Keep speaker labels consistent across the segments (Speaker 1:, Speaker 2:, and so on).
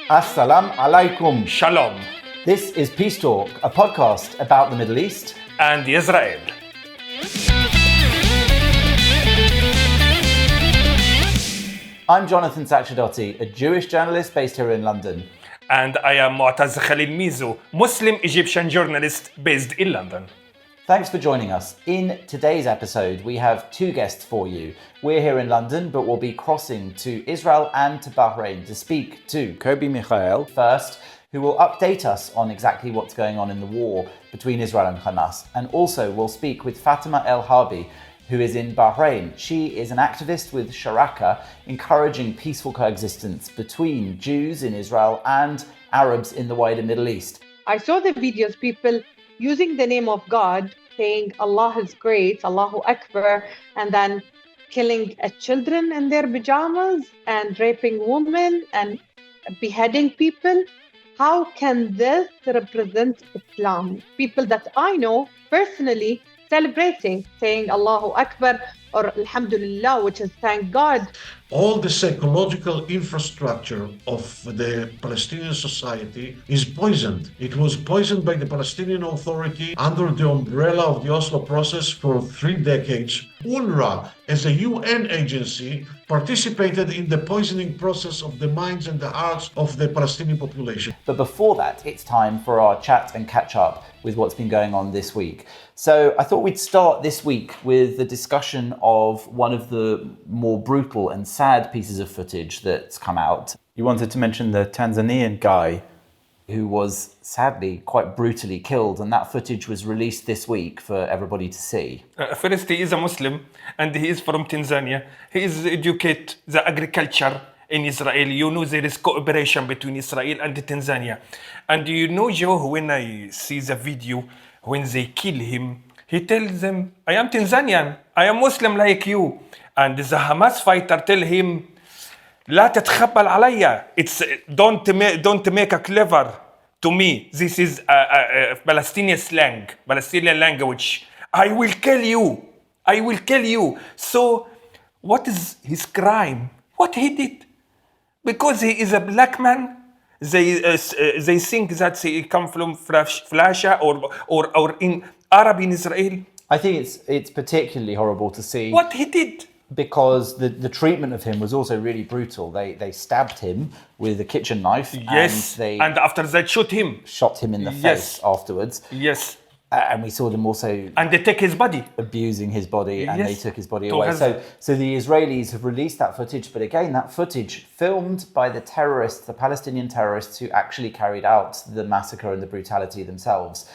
Speaker 1: Assalamu alaikum.
Speaker 2: Shalom.
Speaker 1: This is Peace Talk, a podcast about the Middle East
Speaker 2: and Israel.
Speaker 1: I'm Jonathan Sacerdoti, a Jewish journalist based here in London.
Speaker 2: And I am Moataz Khalil, Muslim Egyptian journalist based in London.
Speaker 1: Thanks for joining us. In today's episode, we have two guests for you. We're here in London, but we'll be crossing to Israel and to Bahrain to speak to Kobi Michael first, who will update us on exactly what's going on in the war between Israel and Hamas. And also we'll speak with Fatema Al Harbi, who is in Bahrain. She is an activist with Sharaka, encouraging peaceful coexistence between Jews in Israel and Arabs in the wider Middle East.
Speaker 3: I saw the videos, people using the name of God, saying Allah is great, Allahu Akbar, and then killing children in their pajamas and raping women and beheading people. How can this represent Islam? People that I know personally celebrating, saying Allahu Akbar or Alhamdulillah, which is thank God.
Speaker 4: All the psychological infrastructure of the Palestinian society is poisoned. It was poisoned by the Palestinian Authority under the umbrella of the Oslo process for 3 decades. UNRWA, as a UN agency, participated in the poisoning process of the minds and the hearts of the Palestinian population.
Speaker 1: But before that, it's time for our chat and catch up with what's been going on this week. So I thought we'd start this week with the discussion of one of the more brutal and sad pieces of footage that's come out. You wanted to mention the Tanzanian guy who was sadly quite brutally killed, and that footage was released this week for everybody to see.
Speaker 2: First, he is a Muslim and he is from Tanzania. He is educated the agriculture in Israel. You know there is cooperation between Israel and Tanzania. And you know, Joe, when I see the video, when they kill him, he tells them, I am Tanzanian, I am Muslim like you. And the Hamas fighter tell him, لا تتخبل عليا. It's don't make a clever to me. This is Palestinian slang, Palestinian language. I will kill you. I will kill you. So what is his crime? What he did? Because he is a black man, they think that he come from Flasha or in Arab in Israel.
Speaker 1: I think it's particularly horrible to see
Speaker 2: what he did,
Speaker 1: because the treatment of him was also really brutal. They stabbed him with a kitchen knife.
Speaker 2: Yes, and after that shot him
Speaker 1: in the face afterwards.
Speaker 2: Yes.
Speaker 1: And we saw them also...
Speaker 2: And they take his body.
Speaker 1: Abusing his body, and
Speaker 2: yes.
Speaker 1: They took his body away. So the Israelis have released that footage, but again, that footage filmed by the terrorists, the Palestinian terrorists who actually carried out the massacre and the brutality themselves.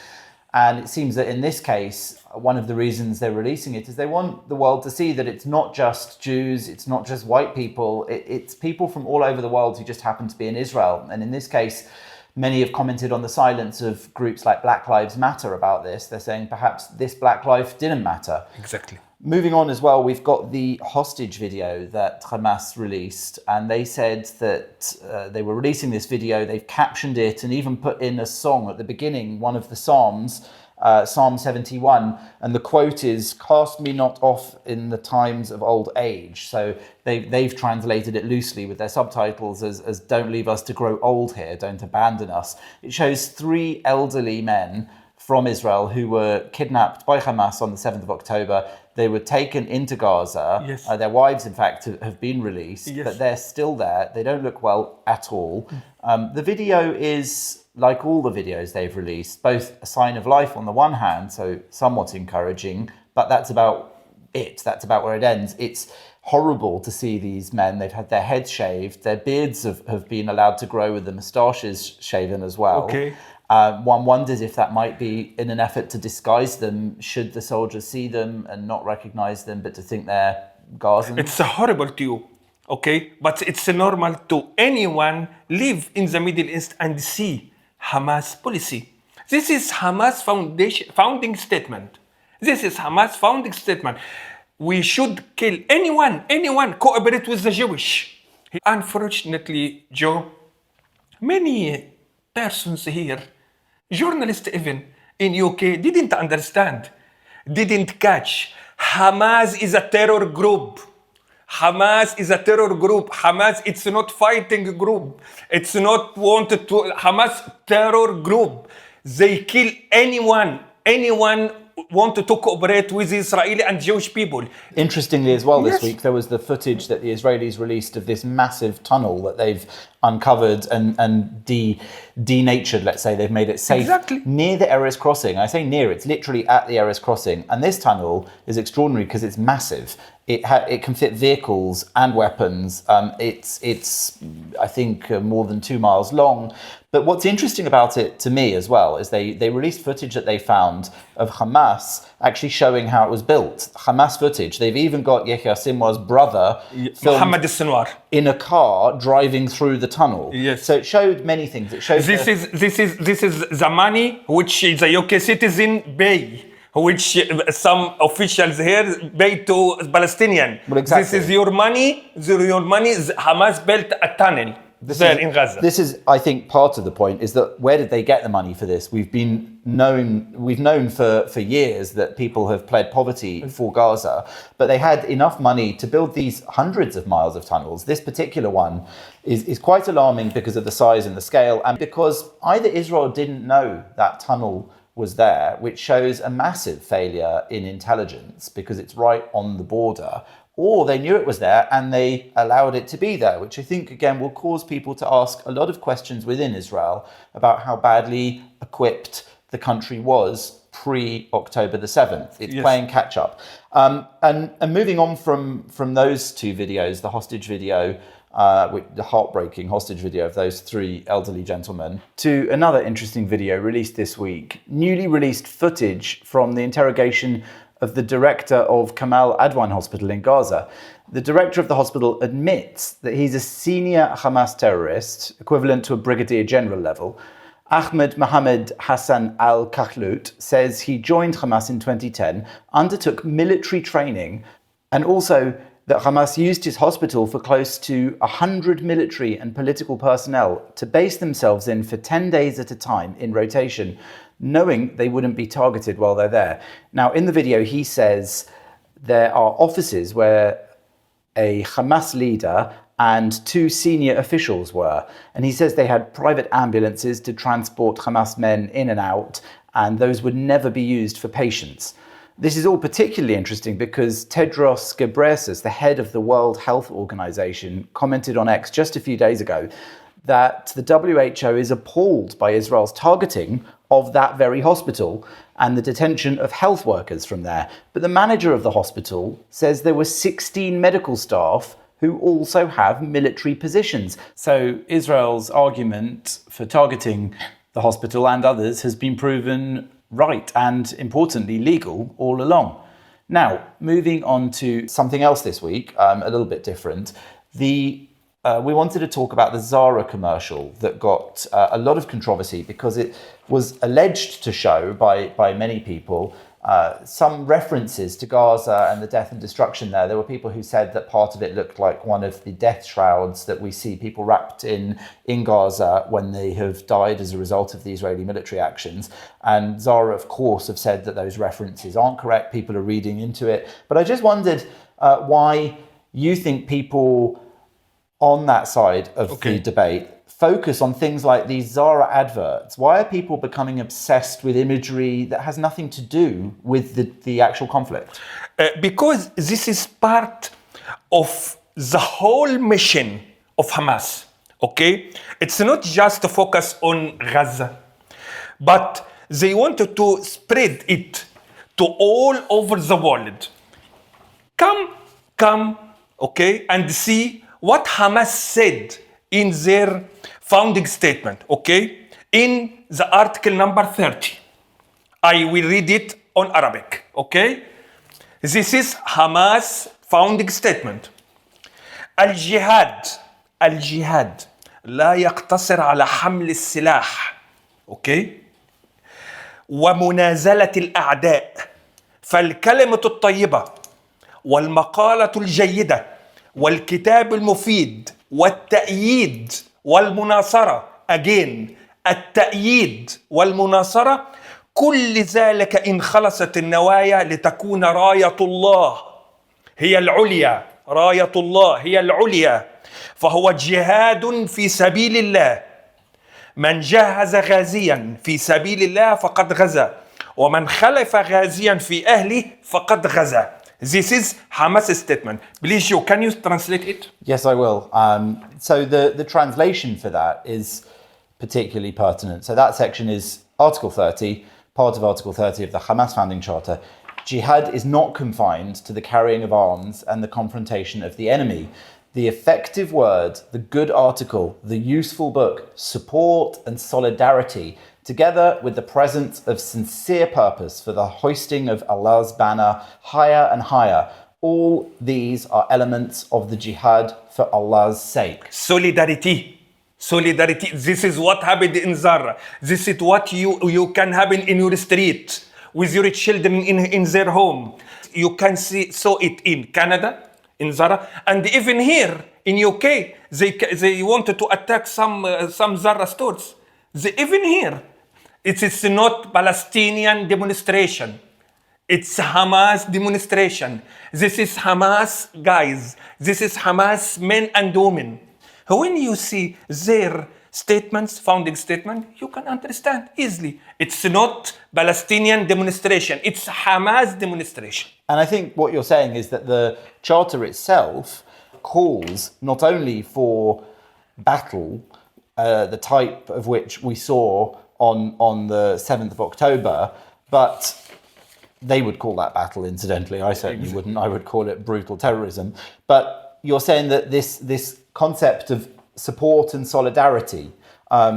Speaker 1: And it seems that in this case, one of the reasons they're releasing it is they want the world to see that it's not just Jews, it's not just white people, it's people from all over the world who just happen to be in Israel. And in this case, many have commented on the silence of groups like Black Lives Matter about this. They're saying perhaps this black life didn't matter.
Speaker 2: Exactly.
Speaker 1: Moving on as well, we've got the hostage video that Hamas released, and they said that they were releasing this video, they've captioned it and even put in a song at the beginning, one of the Psalms, Psalm 71, and the quote is, "Cast me not off in the times of old age." So they've translated it loosely with their subtitles as "Don't leave us to grow old here, don't abandon us." It shows 3 elderly men from Israel who were kidnapped by Hamas on the 7th of October. They were taken into Gaza.
Speaker 2: Yes.
Speaker 1: Their wives, in fact, have been released,
Speaker 2: yes.
Speaker 1: But they're still there. They don't look well at all. The video is, like all the videos they've released, both a sign of life on the one hand, so somewhat encouraging, but that's about it. That's about where it ends. It's horrible to see these men. They've had their heads shaved. Their beards have been allowed to grow with the moustaches shaven as well.
Speaker 2: Okay.
Speaker 1: One wonders if that might be in an effort to disguise them, should the soldiers see them and not recognize them, but to think they're Gazans.
Speaker 2: It's horrible to you, okay? But it's normal to anyone live in the Middle East and see Hamas policy. This is Hamas founding statement. This is Hamas founding statement. We should kill anyone cooperate with the Jewish. Unfortunately, Joe, many persons here, journalists even in UK, didn't understand, didn't catch. Hamas is a terror group. Hamas is a terror group. Hamas, it's not fighting group. It's not wanted to, Hamas terror group. They kill anyone wanted to cooperate with Israeli and Jewish people.
Speaker 1: Interestingly as well, this
Speaker 2: Yes.
Speaker 1: week, there was the footage that the Israelis released of this massive tunnel that they've uncovered and denatured, let's say. They've made it safe
Speaker 2: Exactly.
Speaker 1: near the Erez crossing. I say near, it's literally at the Erez crossing. And this tunnel is extraordinary because it's massive. It can fit vehicles and weapons. It's I think, more than 2 miles long. But what's interesting about it to me as well is they released footage that they found of Hamas actually showing how it was built. Hamas footage. They've even got Yahya Sinwar's brother filmed
Speaker 2: Mohammed Sinwar.
Speaker 1: in a car driving through the tunnel.
Speaker 2: Yes.
Speaker 1: So it showed many things. It showed
Speaker 2: This is the money which the UK citizen pay, which some officials here pay to Palestinian.
Speaker 1: Well, exactly.
Speaker 2: This is your money. Hamas built a tunnel there in Gaza.
Speaker 1: This is, I think, part of the point is that where did they get the money for this? We've known for years that people have pled poverty for Gaza, but they had enough money to build these hundreds of miles of tunnels. This particular one is quite alarming because of the size and the scale, and because either Israel didn't know that tunnel was there, which shows a massive failure in intelligence because it's right on the border, or they knew it was there and they allowed it to be there, which I think, again, will cause people to ask a lot of questions within Israel about how badly equipped the country was pre-October the 7th. It's playing catch up. And moving on from those two videos, the hostage video, the heartbreaking hostage video of those three elderly gentlemen, to another interesting video released this week, newly released footage from the interrogation of the director of Kamal Adwan Hospital in Gaza. The director of the hospital admits that he's a senior Hamas terrorist, equivalent to a brigadier general level. Ahmed Mohammed Hassan al-Kakhlut says he joined Hamas in 2010, undertook military training, and also that Hamas used his hospital for close to 100 military and political personnel to base themselves in for 10 days at a time in rotation, knowing they wouldn't be targeted while they're there. Now, in the video, he says there are offices where a Hamas leader and two senior officials were. And he says they had private ambulances to transport Hamas men in and out, and those would never be used for patients. This is all particularly interesting because Tedros Ghebreyesus, the head of the World Health Organization, commented on X just a few days ago that the WHO is appalled by Israel's targeting of that very hospital and the detention of health workers from there. But the manager of the hospital says there were 16 medical staff who also have military positions. So Israel's argument for targeting the hospital and others has been proven right and, importantly, legal all along. Now, moving on to something else this week, a little bit different. We wanted to talk about the Zara commercial that got a lot of controversy because it was alleged to show by many people some references to Gaza and the death and destruction there. There were people who said that part of it looked like one of the death shrouds that we see people wrapped in Gaza when they have died as a result of the Israeli military actions. And Zara, of course, have said that those references aren't correct. People are reading into it. But I just wondered why you think people on that side of the debate focus on things like these Zara adverts. Why are people becoming obsessed with imagery that has nothing to do with the actual conflict?
Speaker 2: Because this is part of the whole mission of Hamas, okay? It's not just to focus on Gaza, but they wanted to spread it to all over the world. Come, okay, and see what Hamas said in their founding statement, okay? In the article number 30. I will read it on Arabic, okay? This is Hamas founding statement. الجهاد لا يقتصر على حمل السلاح، okay? ومنازلة الأعداء، فالكلمة الطيبة والمقالة الجيدة والكتاب المفيد والتأييد والمناصرة again التأييد والمناصرة كل ذلك إن خلصت النوايا لتكون راية الله هي العليا راية الله هي العليا فهو جهاد في سبيل الله. من جهز غازيا في سبيل الله فقد غزا ومن خلف غازيا في أهله فقد غزا. This is Hamas statement. Please, you can you translate it?
Speaker 1: Yes, I will. So the translation for that is particularly pertinent. So that section is Article 30, part of Article 30 of the Hamas Founding Charter. Jihad is not confined to the carrying of arms and the confrontation of the enemy. The effective word, the good article, the useful book, support and solidarity, together with the presence of sincere purpose for the hoisting of Allah's banner higher and higher, all these are elements of the jihad for Allah's sake.
Speaker 2: Solidarity. Solidarity. This is what happened in Zara. This is what you can happen in your street with your children in their home. You can saw it in Canada, in Zara, and even here in UK. They wanted to attack some Zara stores. Even here, it is not Palestinian demonstration. It's Hamas demonstration. This is Hamas guys. This is Hamas men and women. When you see their statements, founding statement, you can understand easily. It's not Palestinian demonstration. It's Hamas demonstration.
Speaker 1: And I think what you're saying is that the charter itself calls not only for battle, the type of which we saw on the 7th of October, but they would call that battle, incidentally. I certainly wouldn't. I would call it brutal terrorism. But you're saying that this concept of support and solidarity,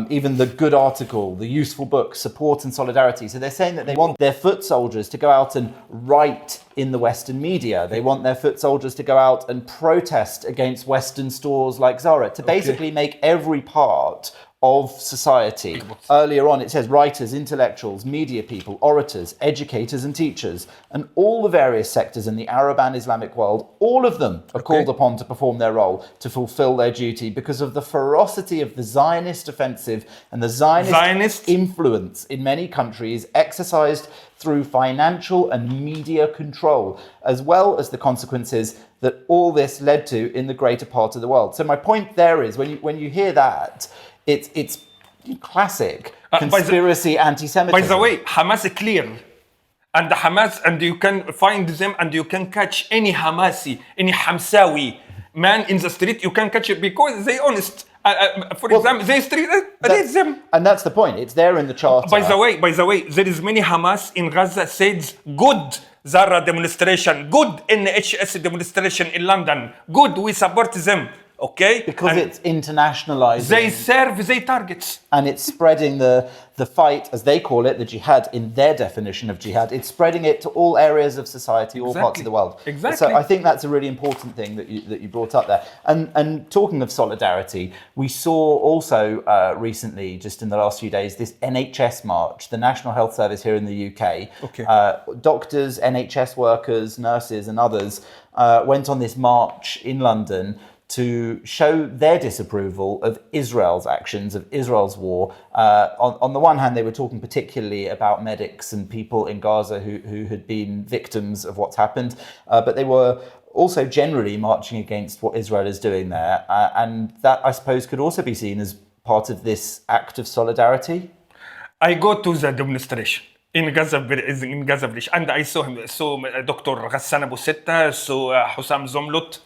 Speaker 1: even the good article, the useful book, support and solidarity. So they're saying that they want their foot soldiers to go out and write in the Western media. They want their foot soldiers to go out and protest against Western stores like Zara, to basically make every part of society. Earlier on, it says writers, intellectuals, media people, orators, educators and teachers, and all the various sectors in the Arab and Islamic world, all of them are called upon to perform their role, to fulfill their duty because of the ferocity of the Zionist offensive and the Zionist influence in many countries exercised through financial and media control, as well as the consequences that all this led to in the greater part of the world. So my point there is, when you hear that, it's classic conspiracy anti-Semitism.
Speaker 2: By the way, Hamas is clear. And Hamas, and you can find them and you can catch any Hamasi, any Hamsawi man in the street, you can catch it because they honest. For example, they read them.
Speaker 1: And that's the point. It's there in the charter.
Speaker 2: By the way, there is many Hamas in Gaza said good Zara demonstration, good NHS demonstration in London, good, we support them. Okay?
Speaker 1: Because
Speaker 2: and
Speaker 1: it's internationalizing.
Speaker 2: They serve their targets.
Speaker 1: And it's spreading the fight, as they call it, the jihad, in their definition of jihad. It's spreading it to all areas of society, all parts of the world.
Speaker 2: Exactly.
Speaker 1: So I think that's a really important thing that you brought up there. And talking of solidarity, we saw also recently, just in the last few days, this NHS march, the National Health Service here in the UK.
Speaker 2: Okay.
Speaker 1: Doctors, NHS workers, nurses and others went on this march in London to show their disapproval of Israel's actions, of Israel's war. On the one hand, they were talking particularly about medics and people in Gaza who had been victims of what's happened, but they were also generally marching against what Israel is doing there. And that, I suppose, could also be seen as part of this act of solidarity.
Speaker 2: I go to the demonstration in Gaza Village, and I saw him, Dr. Ghassan Abu Sitta, Hussam Zomlut.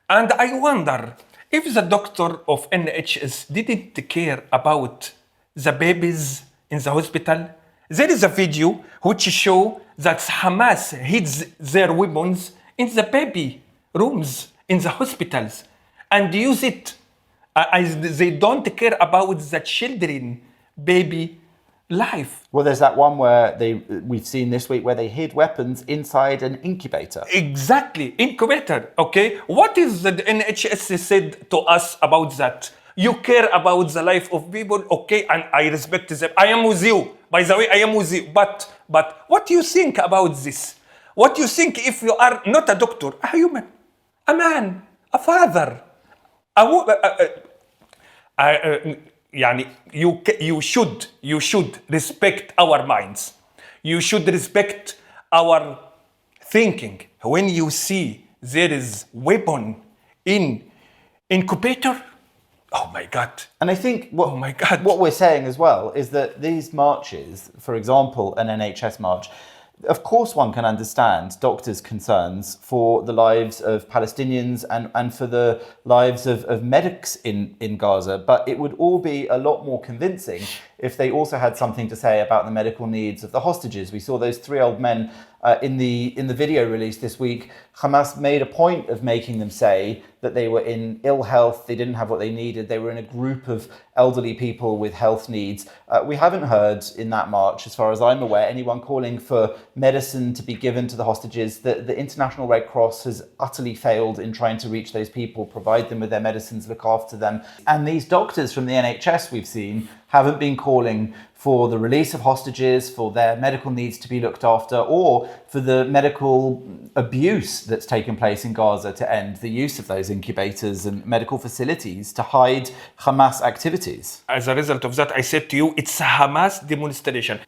Speaker 2: And I wonder if the doctor of NHS didn't care about the babies in the hospital. There is a video which shows that Hamas hits their weapons in the baby rooms in the hospitals and use it. They don't care about the children, baby life.
Speaker 1: Well, there's that one where we've seen this week where they hid weapons inside an incubator.
Speaker 2: Exactly, incubator. Okay, what is the NHS said to us about that? You care about the life of people, okay, and I respect them. I am with you. By the way, I am with you. But what do you think about this? What do you think if you are not a doctor, a human, a man, a father, you should respect our minds. You should respect our thinking. When you see there is weapon in incubator. Oh my God.
Speaker 1: And I think what,
Speaker 2: Oh my God.
Speaker 1: what we're saying as well is that these marches, for example, an NHS march, of course one can understand doctors' concerns for the lives of Palestinians and for the lives of medics in Gaza, but it would all be a lot more convincing if they also had something to say about the medical needs of the hostages. We saw those 3 old men in the video released this week. Hamas made a point of making them say that they were in ill health, they didn't have what they needed, they were in a group of elderly people with health needs. We haven't heard in that march, as far as I'm aware, anyone calling for medicine to be given to the hostages. The International Red Cross has utterly failed in trying to reach those people, provide them with their medicines, look after them. And these doctors from the NHS we've seen haven't been calling for the release of hostages, for their medical needs to be looked after, or for the medical abuse that's taken place in Gaza to end, the use of those incubators and medical facilities to hide Hamas activities.
Speaker 2: As a result of that, I said to you, it's a Hamas demonstration.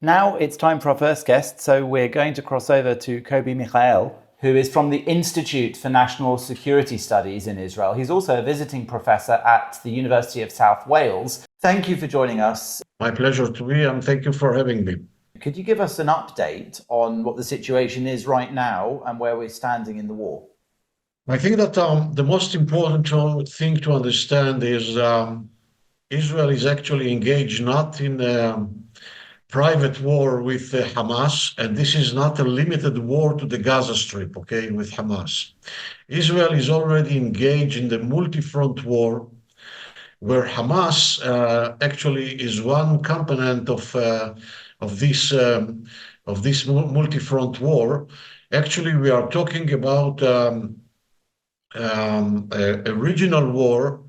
Speaker 1: Now it's time for our first guest, so we're going to cross over to Kobi Michael, who is from the Institute for National Security Studies in Israel. He's also a visiting professor at the University of South Wales. Thank you for joining us.
Speaker 4: My pleasure to be, and thank you for having me.
Speaker 1: Could you give us an update on what the situation is right now and where we're standing in the war?
Speaker 4: I think that the most important thing to understand is Israel is actually engaged not in a private war with Hamas, and this is not a limited war to the Gaza Strip, okay, with Hamas. Israel is already engaged in the multi-front war, where Hamas actually is one component of this multi-front war. Actually, we are talking about a regional war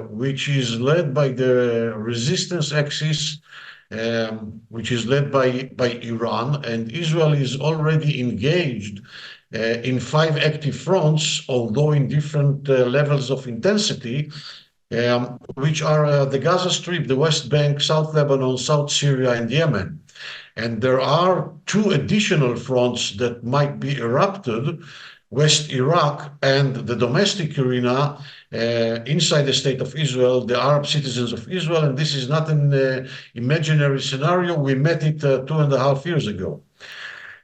Speaker 4: which is led by the resistance axis, which is led by Iran, and Israel is already engaged in 5 active fronts, although in different levels of intensity, which are the Gaza Strip, the West Bank, South Lebanon, South Syria, and Yemen. And there are 2 additional fronts that might be erupted, West Iraq and the domestic arena inside the state of Israel, the Arab citizens of Israel. And this is not an imaginary scenario. We met it 2.5 years ago.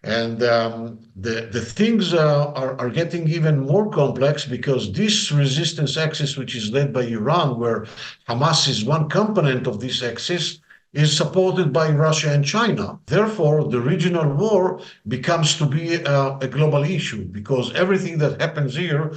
Speaker 4: And the things are getting even more complex because this resistance axis, which is led by Iran, where Hamas is one component of this axis, is supported by Russia and China. Therefore, the regional war becomes to be a global issue because everything that happens here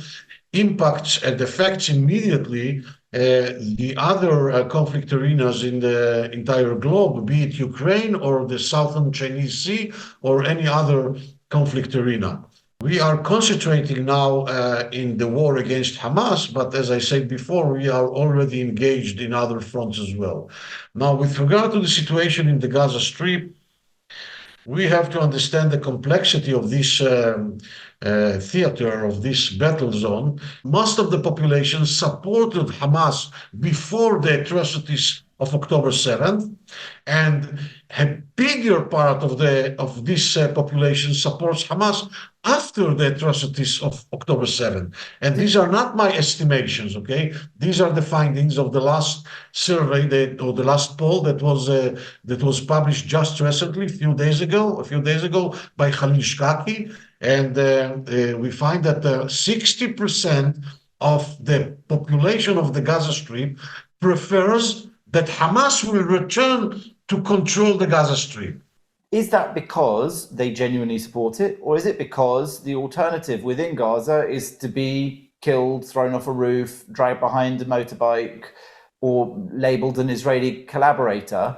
Speaker 4: impacts and affects immediately the other conflict arenas in the entire globe, be it Ukraine or the Southern Chinese Sea or any other conflict arena. We are concentrating now in the war against Hamas, but as I said before, we are already engaged in other fronts as well. Now, with regard to the situation in the Gaza Strip, we have to understand the complexity of this theater, of this battle zone. Most of the population supported Hamas before the atrocities of October 7th, and a bigger part of this population supports Hamas after the atrocities of October 7th. And these are not my estimations, okay? These are the findings of the last survey or the last poll that was published just recently, a few days ago by Khalil. And we find that 60% of the population of the Gaza Strip prefers that Hamas will return to control the Gaza Strip.
Speaker 1: Is that because they genuinely support it, or is it because the alternative within Gaza is to be killed, thrown off a roof, dragged behind a motorbike, or labelled an Israeli collaborator?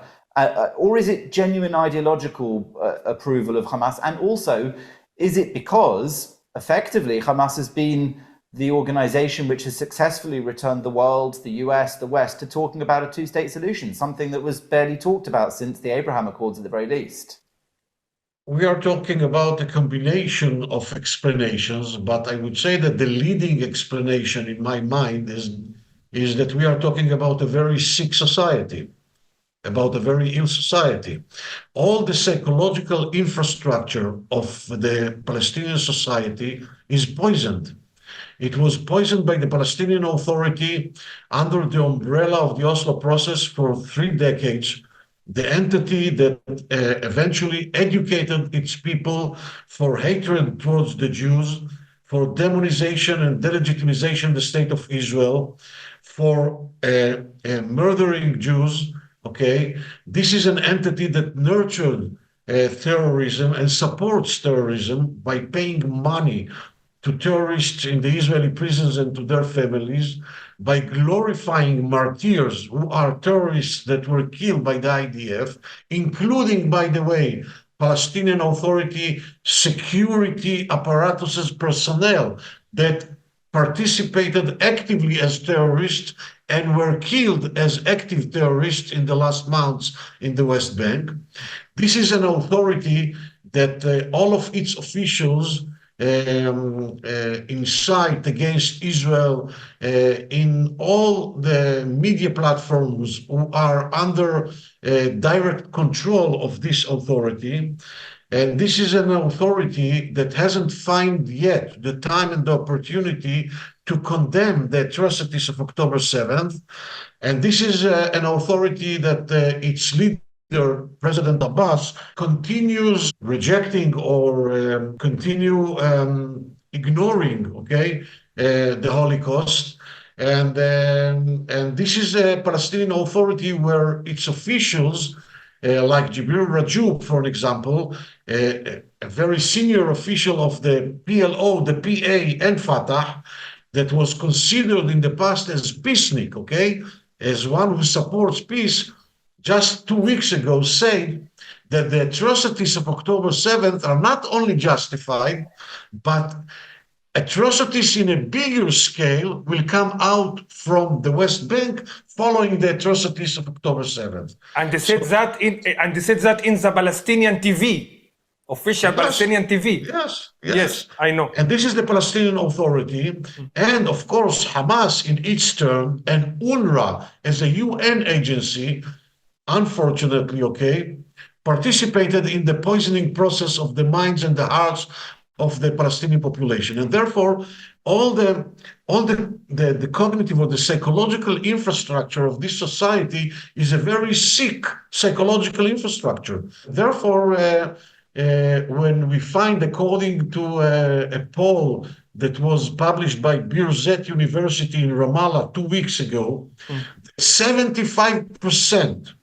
Speaker 1: Or is it genuine ideological approval of Hamas? And also, is it because, effectively, Hamas has been the organization which has successfully returned the world, the US, the West, to talking about a 2-state solution, something that was barely talked about since the Abraham Accords at the very least?
Speaker 4: We are talking about a combination of explanations, but I would say that the leading explanation in my mind is that we are talking about a very sick society. about a very ill society. All the psychological infrastructure of the Palestinian society is poisoned. It was poisoned by the Palestinian Authority under the umbrella of the Oslo process for 3 decades, the entity that eventually educated its people for hatred towards the Jews, for demonization and delegitimization of the state of Israel, for murdering Jews. Okay, this is an entity that nurtured terrorism and supports terrorism by paying money to terrorists in the Israeli prisons and to their families, by glorifying martyrs who are terrorists that were killed by the IDF, including, by the way, Palestinian Authority security apparatuses personnel that participated actively as terrorists and were killed as active terrorists in the last months in the West Bank. This is an authority that all of its officials incite against Israel in all the media platforms who are under direct control of this authority. And this is an authority that hasn't found yet the time and the opportunity to condemn the atrocities of October 7th. And this is an authority that its leader, President Abbas, continues rejecting or continue ignoring, okay, the Holocaust. And this is a Palestinian Authority where its officials, like Jibril Rajoub, for an example, a very senior official of the PLO, the PA, and Fatah, that was considered in the past as peacenik, okay, as one who supports peace, just 2 weeks ago said that the atrocities of October 7th are not only justified, but atrocities in a bigger scale will come out from the West Bank following the atrocities of October 7th.
Speaker 2: And they said that in the Palestinian TV. Official
Speaker 4: Yes.
Speaker 2: Palestinian TV.
Speaker 4: Yes,
Speaker 2: I know.
Speaker 4: And this is the Palestinian Authority, and of course Hamas in its turn, and UNRWA as a UN agency, unfortunately, okay, participated in the poisoning process of the minds and the hearts of the Palestinian population. And therefore, all the cognitive or the psychological infrastructure of this society is a very sick psychological infrastructure. Therefore, when we find, according to a poll that was published by Birzeit University in Ramallah 2 weeks ago, 75%,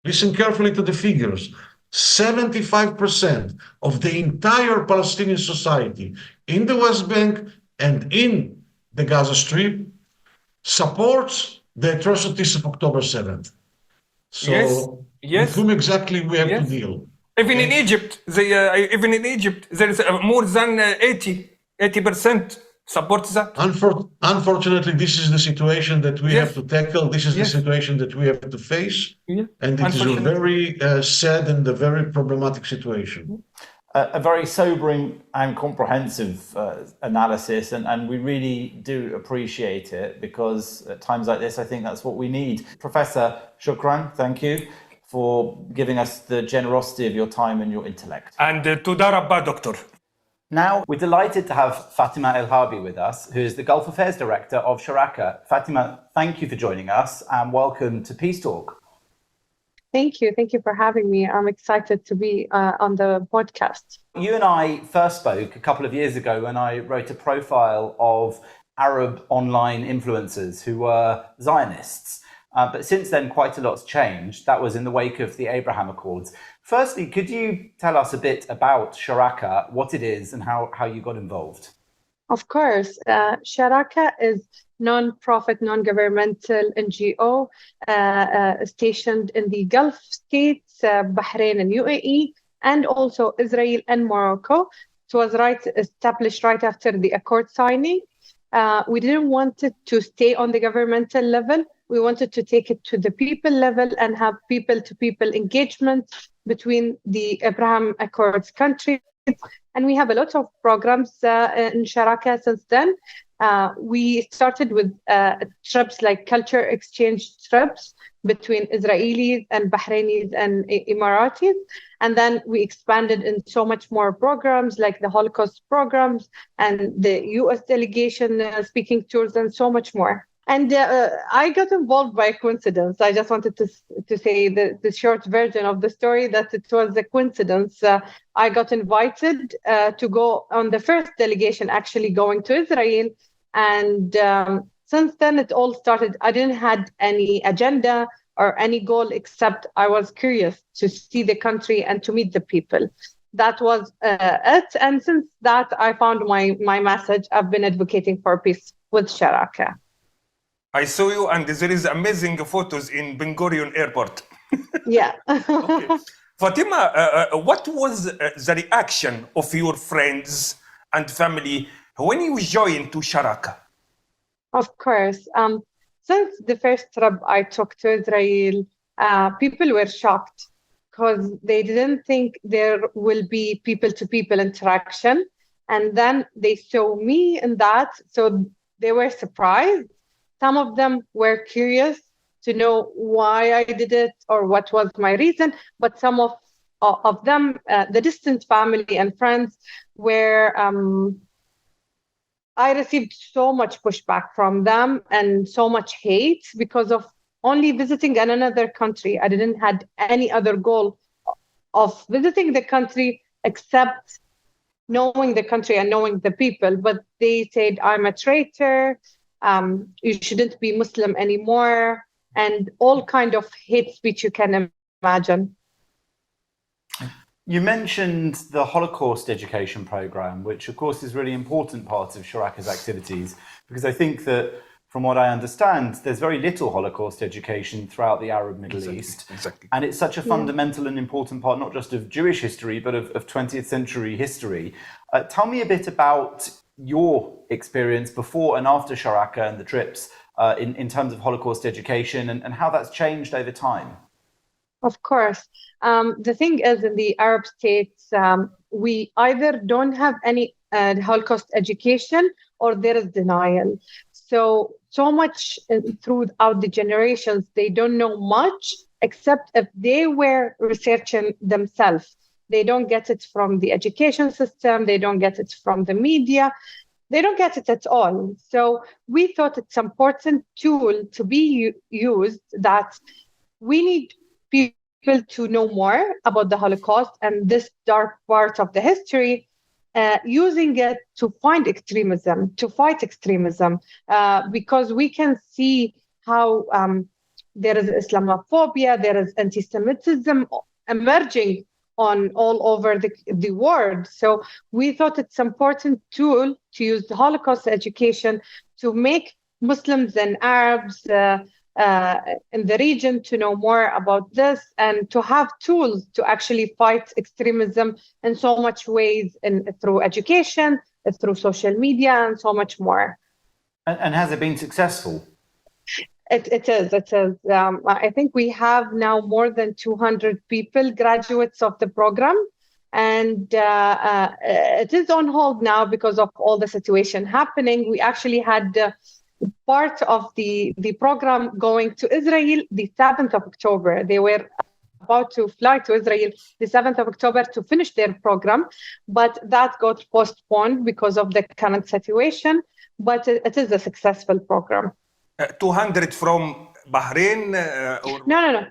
Speaker 4: listen carefully to the figures, 75% of the entire Palestinian society in the West Bank and in the Gaza Strip supports the atrocities of October 7th. So with whom exactly we have to deal?
Speaker 2: Even in Egypt, there is more than 80% supports that.
Speaker 4: Unfortunately, this is the situation that we have to tackle. This is the situation that we have to face. And it is a very sad and a very problematic situation.
Speaker 1: A very sobering and comprehensive analysis, and we really do appreciate it, because at times like this, I think that's what we need. Professor, shukran, thank you for giving us the generosity of your time and your intellect.
Speaker 2: And Tuda Rabba, Doctor.
Speaker 1: Now, we're delighted to have Fatema Al Harbi with us, who is the Gulf Affairs Director of Sharaka. Fatema, thank you for joining us and welcome to Peace Talk.
Speaker 3: Thank you. Thank you for having me. I'm excited to be on the podcast.
Speaker 1: You and I first spoke a couple of years ago when I wrote a profile of Arab online influencers who were Zionists. But since then, quite a lot's changed. That was in the wake of the Abraham Accords. Firstly, could you tell us a bit about Sharaka, what it is and how you got involved?
Speaker 3: Of course. Sharaka is non-profit, non-governmental NGO stationed in the Gulf states, Bahrain and UAE, and also Israel and Morocco. It was established right after the accord signing. We didn't want it to stay on the governmental level. We wanted to take it to the people level and have people-to-people engagement between the Abraham Accords countries. And we have a lot of programs in Sharaka since then. We started with trips like culture exchange trips between Israelis and Bahrainis and Emiratis. And then we expanded in so much more programs like the Holocaust programs and the US delegation speaking tours and so much more. And I got involved by coincidence. I just wanted to say the short version of the story, that it was a coincidence. I got invited to go on the first delegation actually going to Israel. And since then, it all started. I didn't have any agenda or any goal, except I was curious to see the country and to meet the people. That was it. And since that, I found my message. I've been advocating for peace with Sharaka.
Speaker 2: I saw you, and there is amazing photos in Ben Gurion Airport.
Speaker 3: Yeah.
Speaker 2: Okay. Fatima, what was the reaction of your friends and family when you joined to Sharaka?
Speaker 3: Of course. Since the first trip I took to Israel, people were shocked because they didn't think there will be people-to-people interaction. And then they saw me in that, so they were surprised. Some of them were curious to know why I did it or what was my reason. But some of them, the distant family and friends, were... I received so much pushback from them and so much hate because of only visiting another country. I didn't have any other goal of visiting the country except knowing the country and knowing the people. But they said, I'm a traitor. You shouldn't be Muslim anymore, and all kind of hate speech you can imagine.
Speaker 1: You mentioned the Holocaust education program, which of course is a really important part of Sharaka's activities, because I think that from what I understand, there's very little Holocaust education throughout the Arab Middle East.
Speaker 2: Exactly.
Speaker 1: And it's such a fundamental and important part, not just of Jewish history, but of 20th century history. Tell me a bit about your experience before and after Sharaka and the trips in terms of Holocaust education and how that's changed over time.
Speaker 3: Of course. The thing is, in the Arab states, we either don't have any Holocaust education or there is denial. So much throughout the generations, they don't know much, except if they were researching themselves. They don't get it from the education system. They don't get it from the media. They don't get it at all. So we thought it's an important tool to be used, that we need people to know more about the Holocaust and this dark part of the history, using it to find extremism, to fight extremism, because we can see how there is Islamophobia, there is anti-Semitism emerging on all over the world. So we thought it's an important tool to use the Holocaust education to make Muslims and Arabs in the region to know more about this and to have tools to actually fight extremism in so much ways, through education, through social media, and so much more.
Speaker 1: And has it been successful?
Speaker 3: It is. I think we have now more than 200 people, graduates of the program, and it is on hold now because of all the situation happening. We actually had part of the program going to Israel the 7th of October. They were about to fly to Israel the 7th of October to finish their program, but that got postponed because of the current situation. But it is a successful program.
Speaker 2: 200 from Bahrain?
Speaker 3: No.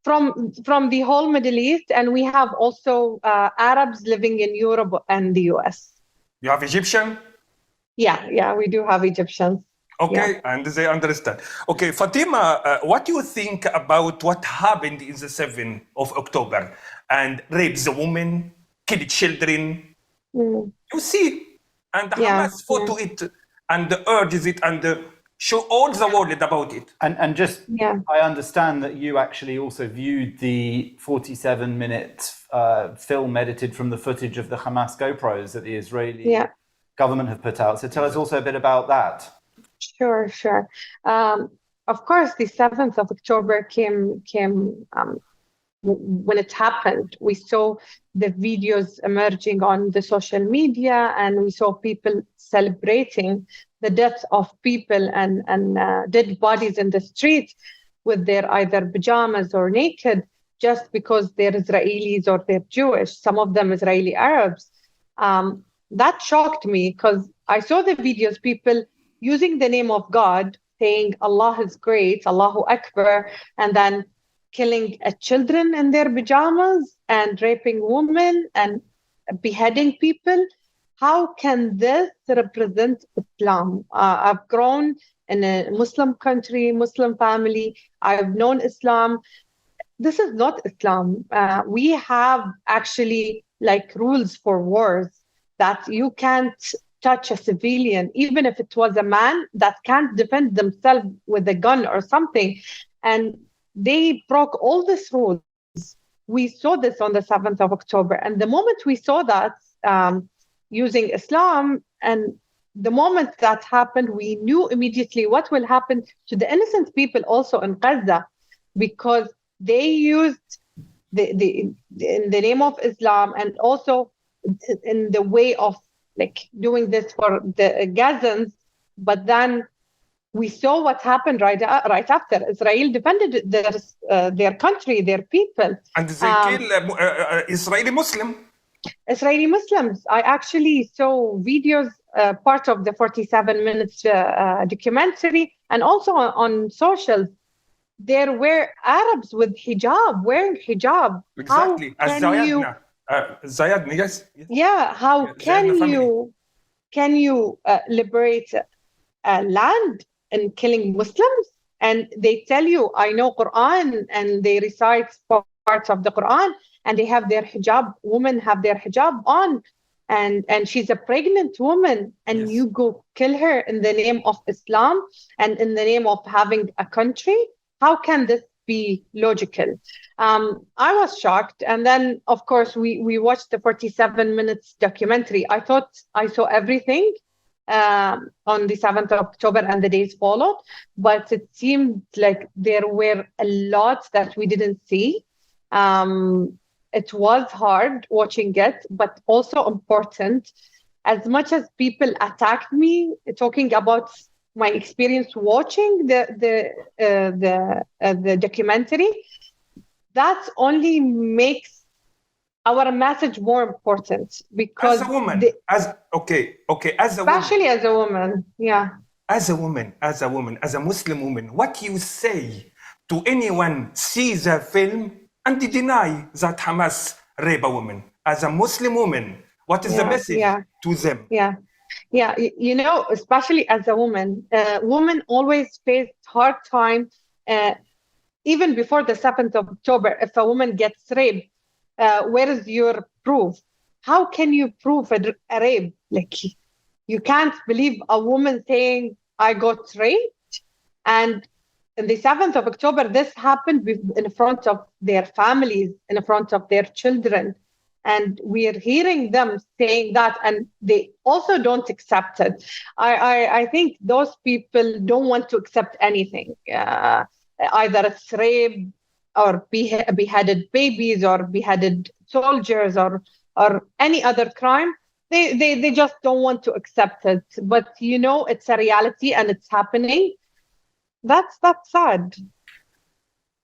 Speaker 3: From the whole Middle East, and we have also Arabs living in Europe and the US.
Speaker 2: You have Egyptian?
Speaker 3: Yeah, we do have Egyptians.
Speaker 2: Okay,
Speaker 3: yeah.
Speaker 2: And they understand. Okay, Fatima, what do you think about what happened in the 7th of October and rapes the women, killed children? You see, and Hamas fought to it and urges it and show all the world about it.
Speaker 1: And just, I understand that you actually also viewed the 47-minute film edited from the footage of the Hamas GoPros that the Israeli government have put out. So tell us also a bit about that.
Speaker 3: Sure. Of course, the 7th of October came when it happened. We saw the videos emerging on the social media, and we saw people celebrating the deaths of people and dead bodies in the streets with their either pajamas or naked, just because they're Israelis or they're Jewish, some of them Israeli Arabs. That shocked me because I saw the videos, people using the name of God, saying Allah is great, Allahu Akbar, and then killing children in their pajamas and raping women and beheading people. How can this represent Islam? I've grown in a Muslim country, Muslim family. I've known Islam. This is not Islam. We have actually like rules for wars that you can't touch a civilian, even if it was a man that can't defend themselves with a gun or something. And they broke all these rules. We saw this on the 7th of October. And the moment we saw that using Islam, and the moment that happened, we knew immediately what will happen to the innocent people also in Gaza, because they used in the name of Islam, and also in the way of like doing this for the Gazans. But then we saw what happened right after. Israel defended their country, their people.
Speaker 2: And they kill Israeli
Speaker 3: Israeli Muslims. I actually saw videos, part of the 47 minutes documentary, and also on socials. There were Arabs with hijab, wearing hijab.
Speaker 2: Exactly.
Speaker 3: How can you?
Speaker 2: Zayadna, yes.
Speaker 3: Yeah. How can you liberate land and killing Muslims? And they tell you, I know Quran, and they recite parts of the Quran, and they have their hijab. Women have their hijab on, and she's a pregnant woman, and
Speaker 2: Yes.
Speaker 3: you go kill her in the name of Islam and in the name of having a country. How can this be logical? I was shocked. And then, of course, we watched the 47 minutes documentary. I thought I saw everything on the 7th of October and the days followed, but it seemed like there were a lot that we didn't see. It was hard watching it, but also important. As much as people attacked me talking about my experience watching the documentary, that only makes our message more important, because
Speaker 2: As a woman,
Speaker 3: especially as a woman, yeah.
Speaker 2: As a woman, as a Muslim woman, what you say to anyone sees a film and deny that Hamas rape a woman? As a Muslim woman, what is the message to them?
Speaker 3: Yeah, you know, especially as a woman, women always face hard time, even before the 7th of October. If a woman gets raped, where is your proof? How can you prove a rape? Like, you can't believe a woman saying, I got raped. And on the 7th of October, this happened in front of their families, in front of their children. And we're hearing them saying that, and they also don't accept it. I think those people don't want to accept anything. Either it's rape or beheaded babies or beheaded soldiers or any other crime. They just don't want to accept it. But you know, it's a reality and it's happening. That's sad.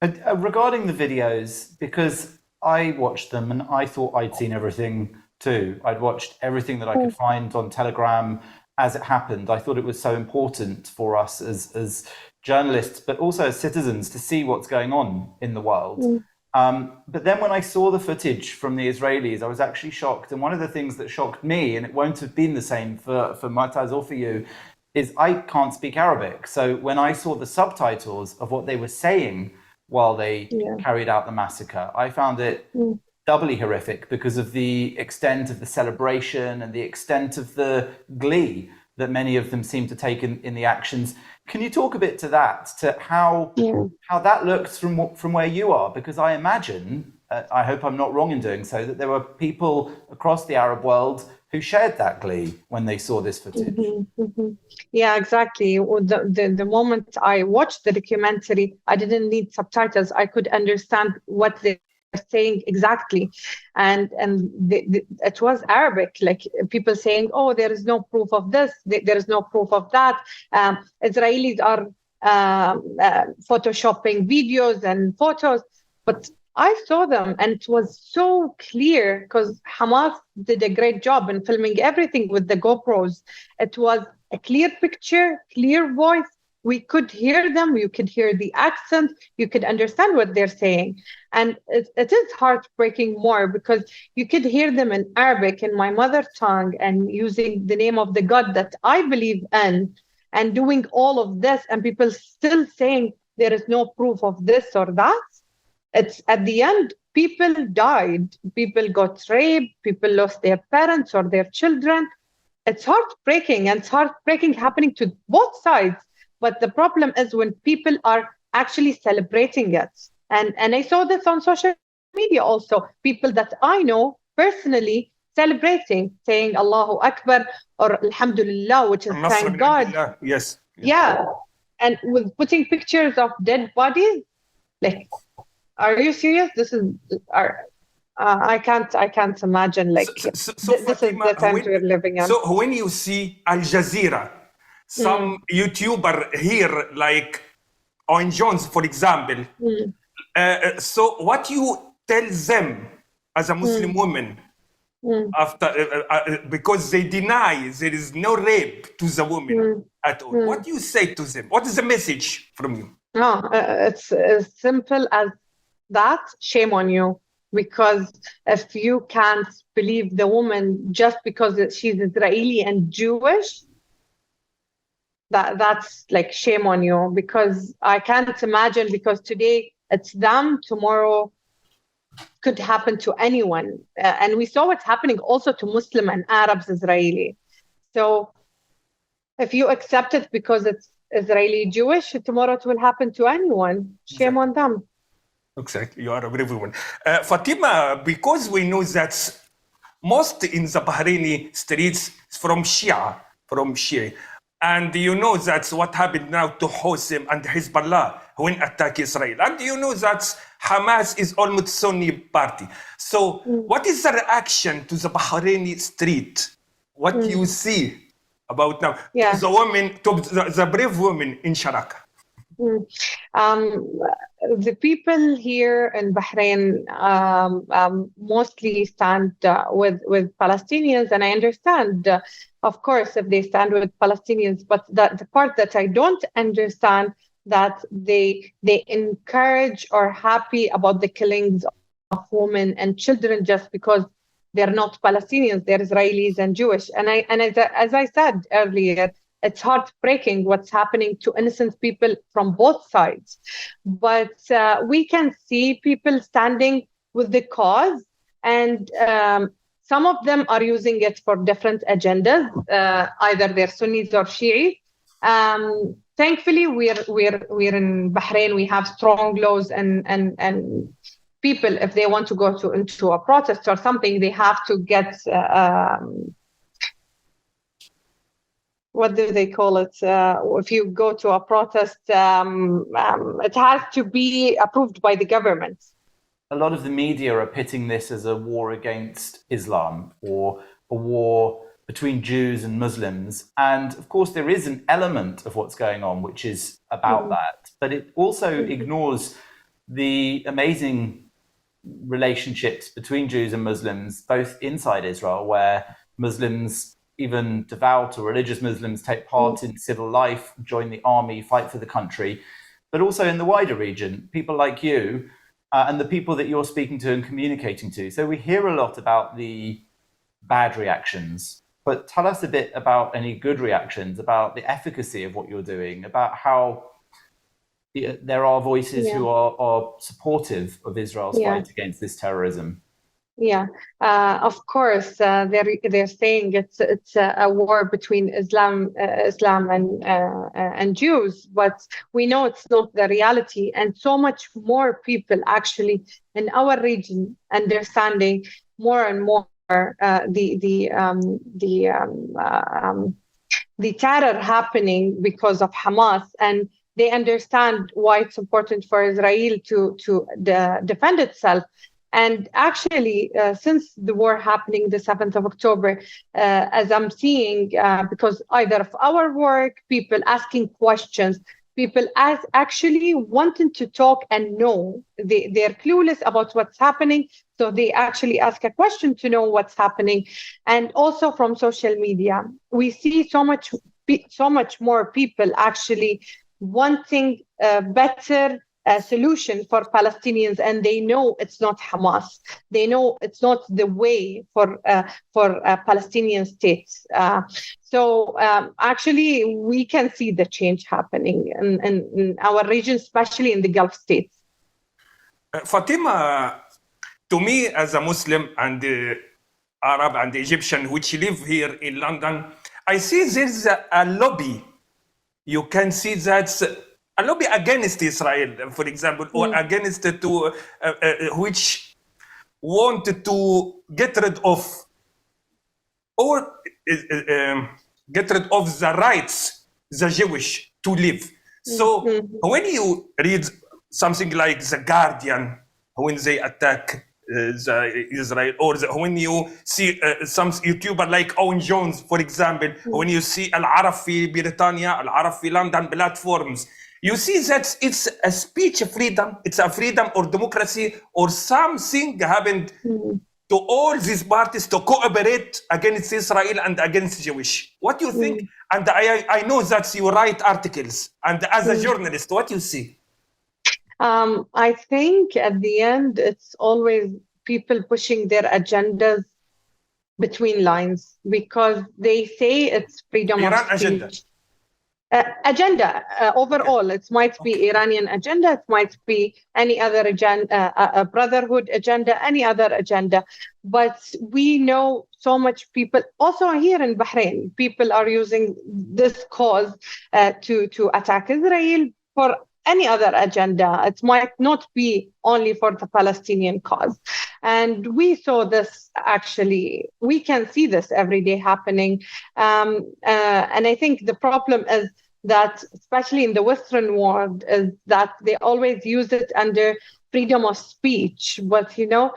Speaker 1: Regarding the videos, because I watched them and I thought I'd seen everything too. I'd watched everything that I could find on Telegram as it happened. I thought it was so important for us as journalists, but also as citizens, to see what's going on in the world. But then when I saw the footage from the Israelis, I was actually shocked. And one of the things that shocked me, and it won't have been the same for Moataz or for you, is I can't speak Arabic. So when I saw the subtitles of what they were saying while they carried out the massacre, I found it doubly horrific because of the extent of the celebration and the extent of the glee that many of them seem to take in the actions. Can you talk a bit to that, to how that looks from where you are? Because I imagine, I hope I'm not wrong in doing so, that there were people across the Arab world who shared that glee when they saw this footage.
Speaker 3: Yeah, exactly. The moment I watched the documentary, I didn't need subtitles. I could understand what they're saying exactly. And it was Arabic, like people saying, oh, there is no proof of this, there is no proof of that. Israelis are photoshopping videos and photos, but I saw them and it was so clear because Hamas did a great job in filming everything with the GoPros. It was a clear picture, clear voice. We could hear them. You could hear the accent. You could understand what they're saying. And it is heartbreaking more because you could hear them in Arabic, in my mother tongue, and using the name of the God that I believe in, and doing all of this, and people still saying there is no proof of this or that. It's at the end, people died, people got raped, people lost their parents or their children. It's heartbreaking, and it's heartbreaking happening to both sides. But the problem is when people are actually celebrating it. And I saw this on social media also, people that I know personally celebrating, saying Allahu Akbar or Alhamdulillah, which is thank God.
Speaker 2: Yes.
Speaker 3: Yeah. And with putting pictures of dead bodies, like, are you serious? This is I can't imagine, like,
Speaker 2: So
Speaker 3: this
Speaker 2: Fatima,
Speaker 3: is the times we're living in.
Speaker 2: So when you see Al Jazeera, some YouTuber here, like Owen Jones, for example, so what you tell them as a Muslim woman after, because they deny there is no rape to the woman at all. What do you say to them? What is the message from you?
Speaker 3: No, it's as simple as that. Shame on you. Because if you can't believe the woman just because she's Israeli and Jewish, that's like shame on you. Because I can't imagine, because today it's them, tomorrow could happen to anyone. And we saw it happening also to Muslim and Arabs, Israeli. So if you accept it because it's Israeli Jewish, tomorrow it will happen to anyone. Shame on them.
Speaker 2: Exactly, you are a brave woman. Fatima, because we know that most in the Bahraini streets from Shia, and you know that's what happened now to Hossein and Hezbollah when attack Israel. And you know that Hamas is almost Sunni party. So what is the reaction to the Bahraini street? What you see about now to the women, to the brave women in Sharaka?
Speaker 3: The people here in Bahrain mostly stand with Palestinians, and I understand, of course, if they stand with Palestinians. But the part that I don't understand, that they encourage or happy about the killings of women and children just because they're not Palestinians, they're Israelis and Jewish. And as I said earlier, it's heartbreaking what's happening to innocent people from both sides. But we can see people standing with the cause, and some of them are using it for different agendas, either they're Sunnis or Shiite. Thankfully, we're in Bahrain. We have strong laws, and people, if they want to go into a protest or something, they have to get what do they call it? If you go to a protest, it has to be approved by the government.
Speaker 1: A lot of the media are pitting this as a war against Islam or a war between Jews and Muslims. And of course, there is an element of what's going on which is about that. But it also ignores the amazing relationships between Jews and Muslims, both inside Israel, where Muslims, even devout or religious Muslims, take part in civil life, join the army, fight for the country, but also in the wider region, people like you and the people that you're speaking to and communicating to. So we hear a lot about the bad reactions, but tell us a bit about any good reactions, about the efficacy of what you're doing, about how there are voices who are supportive of Israel's fight against this terrorism.
Speaker 3: Yeah, of course, they're saying it's a war between Islam and Jews, but we know it's not the reality, and so much more people actually in our region understanding more and more the terror happening because of Hamas, and they understand why it's important for Israel to defend itself. And actually, since the war happening the 7th of October, as I'm seeing, because either of our work, people asking questions, people as actually wanting to talk and know. They're clueless about what's happening, so they actually ask a question to know what's happening. And also from social media, we see so much more people actually wanting a better solution for Palestinians, and they know it's not Hamas. They know it's not the way for a Palestinian state. So actually, we can see the change happening in our region, especially in the Gulf states.
Speaker 2: Fatima, to me as a Muslim and Arab and Egyptian, which live here in London, I see there's a lobby. You can see that's a lobby against Israel, for example, or against which wanted to get rid of the rights the Jewish to live. So when you read something like The Guardian, when they attack Israel, or when you see some YouTuber like Owen Jones, for example, when you see Al Arab في بريطانيا, Al Arab في London platforms, you see that it's a speech freedom, it's a freedom or democracy or something happened to all these parties to cooperate against Israel and against Jewish. What do you think? And I know that you write articles, and as a journalist, what do you see?
Speaker 3: I think at the end, it's always people pushing their agendas between lines, because they say it's freedom of speech. Agenda overall, it might be Iranian agenda, it might be any other agenda, a brotherhood agenda, any other agenda. But we know so much people, also here in Bahrain, people are using this cause to attack Israel for any other agenda. It might not be only for the Palestinian cause. And we saw this actually, we can see this every day happening. And I think the problem is that, especially in the Western world, is that they always use it under freedom of speech. But, too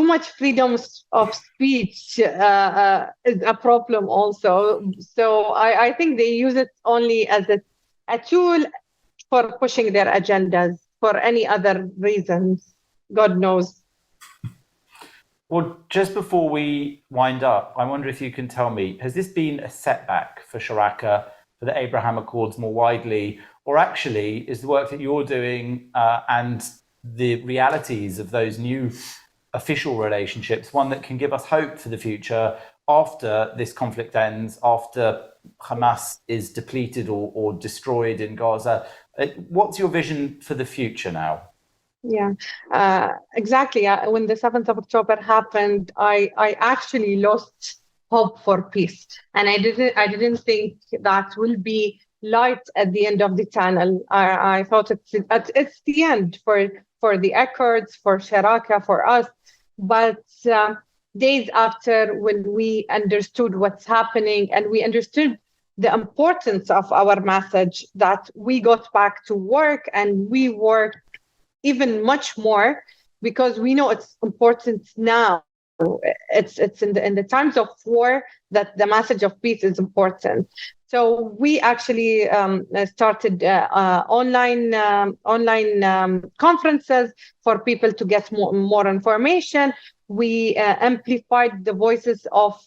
Speaker 3: much freedom of speech is a problem also. So I think they use it only as a tool for pushing their agendas for any other reasons. God knows.
Speaker 1: Well, just before we wind up, I wonder if you can tell me, has this been a setback for Sharaka, for the Abraham Accords more widely, or actually is the work that you're doing and the realities of those new official relationships one that can give us hope for the future after this conflict ends, after Hamas is depleted or destroyed in Gaza? What's your vision for the future now?
Speaker 3: Yeah, exactly. When the 7th of October happened, I actually lost hope for peace. And I didn't think that will be light at the end of the tunnel. I thought it's the end for the Accords, for Sharaka, for us. But days after, when we understood what's happening and we understood the importance of our message, that we got back to work and we worked even much more, because we know it's important now. It's in the times of war that the message of peace is important. So we actually started online conferences for people to get more information. We amplified the voices of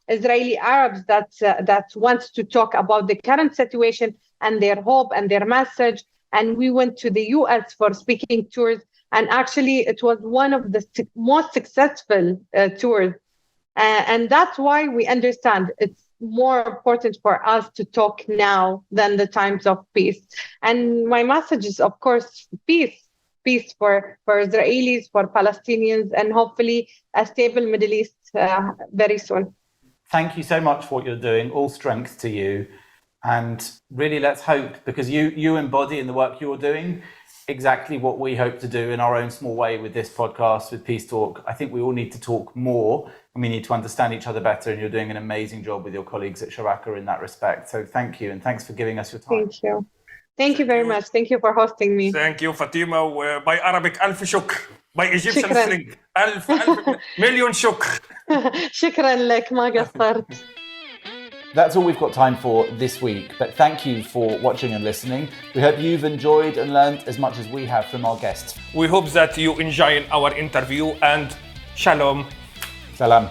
Speaker 3: Israeli Arabs that want to talk about the current situation and their hope and their message. And we went to the US for speaking tours. And actually, it was one of the most successful tours. And that's why we understand it's more important for us to talk now than the times of peace. And my message is, of course, peace for Israelis, for Palestinians, and hopefully a stable Middle East very soon.
Speaker 1: Thank you so much for what you're doing. All strength to you. And really, let's hope, because you embody in the work you're doing exactly what we hope to do in our own small way with this podcast, with Peace Talk. I think we all need to talk more and we need to understand each other better. And you're doing an amazing job with your colleagues at Sharaka in that respect. So thank you. And thanks for giving us your time.
Speaker 3: Thank you. Thank you very much. Thank you for hosting me.
Speaker 2: Thank you, Fatima. By Arabic, ألف شكر. By Egyptian
Speaker 3: شكراً.
Speaker 2: slang, ألف مليون شكر.
Speaker 3: شكرا لك ما قصرت.
Speaker 1: That's all we've got time for this week, but thank you for watching and listening. We hope you've enjoyed and learned as much as we have from our guests.
Speaker 2: We hope that you enjoy our interview, and shalom.
Speaker 1: Salam.